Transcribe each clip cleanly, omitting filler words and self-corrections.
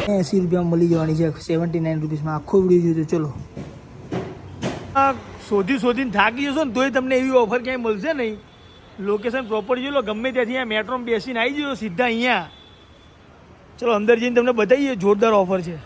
₹80 મળી જવાની છે 79 રૂપીસમાં. આખો વિડીયો જોજો. ચલો શોધીને થાકી જશો ને તોય તમને એવી ઓફર ક્યાંય મળશે નહીં. લોકેશન પ્રોપર જોઈ લો, ગમે ત્યાંથી અહીંયા મેટ્રોમાં બેસીને આવી જજો સીધા અહીંયા. ચલો અંદર જઈને તમને બતાવીએ, જોરદાર ઓફર છે.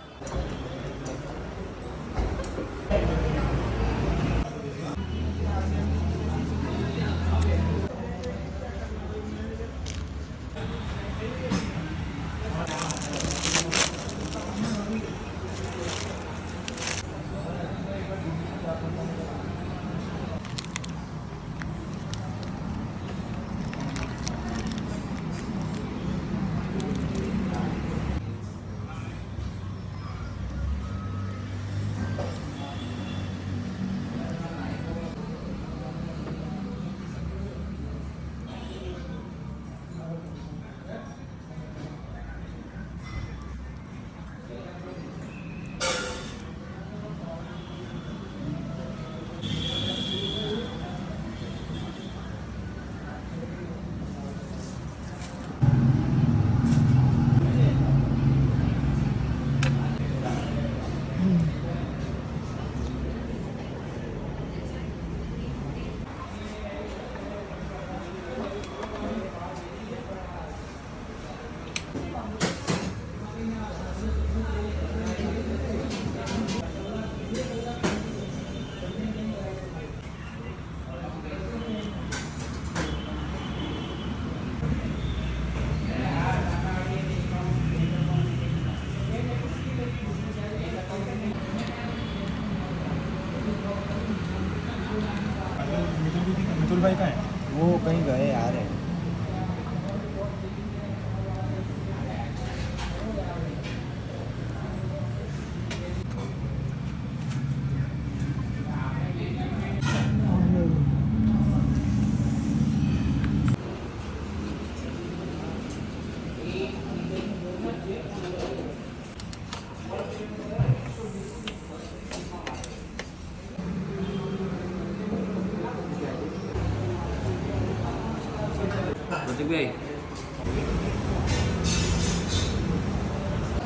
भाई कहाँ है? वो कहीं गए आ रहे हैं.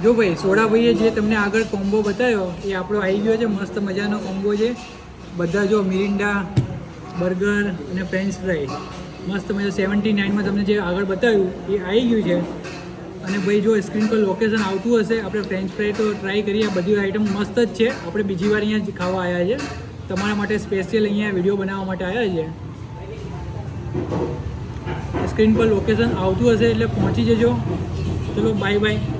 જો ભાઈ સોડાભાઈએ જે તમને આગળ કોમ્બો બતાવ્યો એ આપણો આવી ગયો છે. મસ્ત મજાનો કોમ્બો છે. બધા જો મિરિન્ડા, બર્ગર અને ફ્રેન્ચ ફ્રાઈ મસ્ત મજા 79માં તમને જે આગળ બતાવ્યું એ આવી ગયું છે. અને ભાઈ જો સ્ક્રીન પર લોકેશન આવતું હશે. આપણે ફ્રેન્ચ ફ્રાઈ તો ટ્રાય કરીએ. બધી આઈટમ મસ્ત જ છે. આપણે બીજી વાર અહીંયા ખાવા આવ્યા છે. તમારા માટે સ્પેશિયલ અહીંયા વિડીયો બનાવવા માટે આવ્યા છે. સ્ક્રીન પર લોકેશન આવતું હશે એટલે પહોંચી જજો. ચલો બાય બાય.